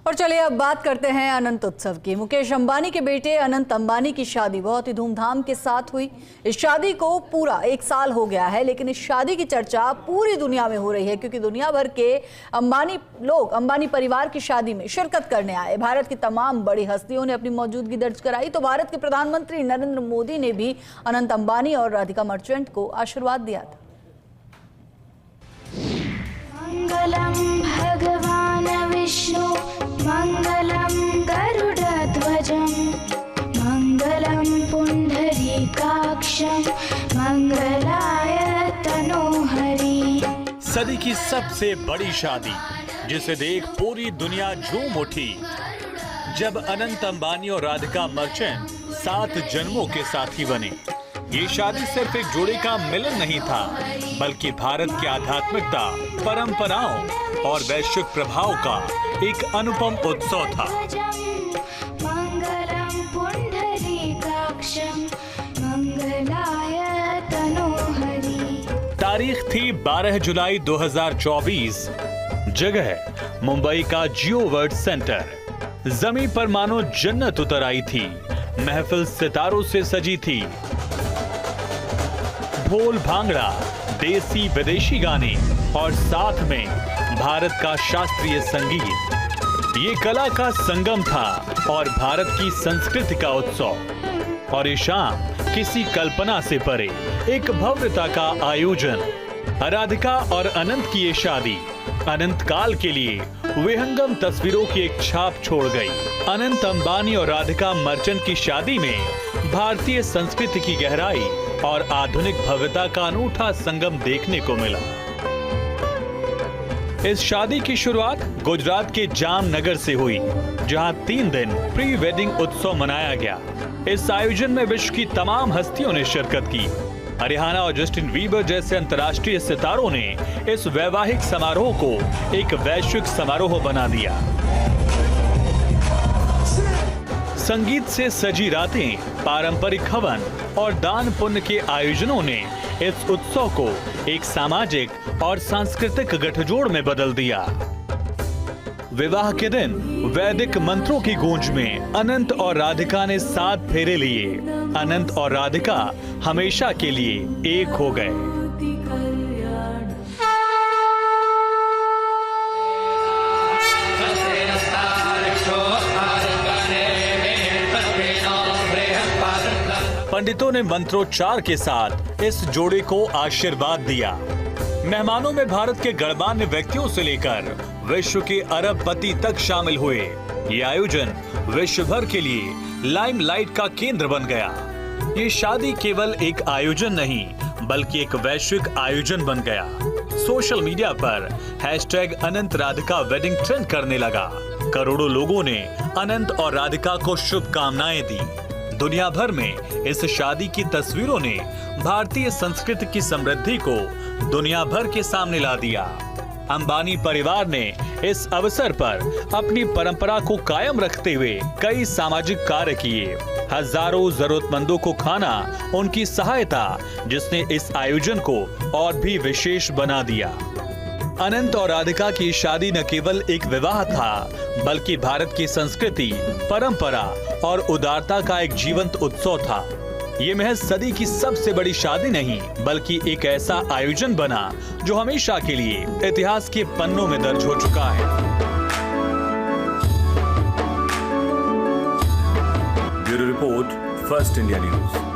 और चलिए अब बात करते हैं अनंत उत्सव की। मुकेश अंबानी के बेटे अनंत अंबानी की शादी बहुत ही धूमधाम के साथ हुई। इस शादी को पूरा 1 साल हो गया है, लेकिन इस शादी की चर्चा पूरी दुनिया में हो रही है क्योंकि दुनिया भर के अंबानी परिवार की शादी में शिरकत करने आए। भारत की तमाम बड़ी हस्तियों ने अपनी मौजूदगी दर्ज कराई तो भारत के प्रधानमंत्री नरेंद्र मोदी ने भी अनंत अंबानी और राधिका मर्चेंट को आशीर्वाद दिया था। मंगलम भगवान विष्णु मंगलम गरुड़ध्वजं मंगलम पुंडरीकाक्षं मंगलाय तनोहरि। सदी की सबसे बड़ी शादी जिसे देख पूरी दुनिया झूम उठी जब अनंत अंबानी और राधिका मर्चेंट 7 जन्मों के साथी बने। ये शादी सिर्फ एक जोड़े का मिलन नहीं था, बल्कि भारत की आध्यात्मिकता, परंपराओं और वैश्विक प्रभाव का एक अनुपम उत्सव था। मंगलम पुंडरीकाक्षं मंगलाय तनोहरि। तारीख थी 12 जुलाई 2024। जगह मुंबई का जियो वर्ल्ड सेंटर। जमीन पर मानो जन्नत उतर आई थी। महफिल सितारों से सजी थी। ढोल भांगड़ा, देसी विदेशी गाने और साथ में भारत का शास्त्रीय संगीत। ये कला का संगम था और भारत की संस्कृति का उत्सव। और ये शाम किसी कल्पना से परे एक भव्यता का आयोजन। राधिका और अनंत की ये शादी अनंत काल के लिए विहंगम तस्वीरों की एक छाप छोड़ गई। अनंत अंबानी और राधिका मर्चेंट की शादी में भारतीय संस्कृति की गहराई और आधुनिक भव्यता का अनूठा संगम देखने को मिला। इस शादी की शुरुआत गुजरात के जामनगर से हुई, जहां 3 दिन प्री वेडिंग उत्सव मनाया गया। इस आयोजन में विश्व की तमाम हस्तियों ने शिरकत की। रिहाना और जस्टिन बीबर जैसे अंतर्राष्ट्रीय सितारों ने इस वैवाहिक समारोह को एक वैश्विक समारोह बना दिया। संगीत से सजी रातें, पारंपरिक हवन और दान पुण्य के आयोजनों ने इस उत्सव को एक सामाजिक और सांस्कृतिक गठजोड़ में बदल दिया। विवाह के दिन वैदिक मंत्रों की गूंज में अनंत और राधिका ने 7 फेरे लिए। अनंत और राधिका हमेशा के लिए एक हो गए। पंडितों ने मंत्रोच्चार के साथ इस जोड़े को आशीर्वाद दिया। मेहमानों में भारत के गणमान्य व्यक्तियों से लेकर विश्व के अरबपति तक शामिल हुए। ये आयोजन विश्व भर के लिए लाइमलाइट का केंद्र बन गया। ये शादी केवल एक आयोजन नहीं, बल्कि एक वैश्विक आयोजन बन गया। सोशल मीडिया पर #अनंत राधिका वेडिंग ट्रेंड करने लगा। करोड़ों लोगों ने अनंत और राधिका को शुभकामनाएं दी। दुनिया भर में इस शादी की तस्वीरों ने भारतीय संस्कृति की समृद्धि को दुनिया भर के सामने ला दिया। अंबानी परिवार ने इस अवसर पर अपनी परंपरा को कायम रखते हुए कई सामाजिक कार्य किए। हजारों जरूरतमंदों को खाना उनकी सहायता, जिसने इस आयोजन को और भी विशेष बना दिया। अनंत और राधिका की शादी न केवल एक विवाह था, बल्कि भारत की संस्कृति, परंपरा और उदारता का एक जीवंत उत्सव था। ये महज सदी की सबसे बड़ी शादी नहीं, बल्कि एक ऐसा आयोजन बना जो हमेशा के लिए इतिहास के पन्नों में दर्ज हो चुका है। Bureau report, first India news.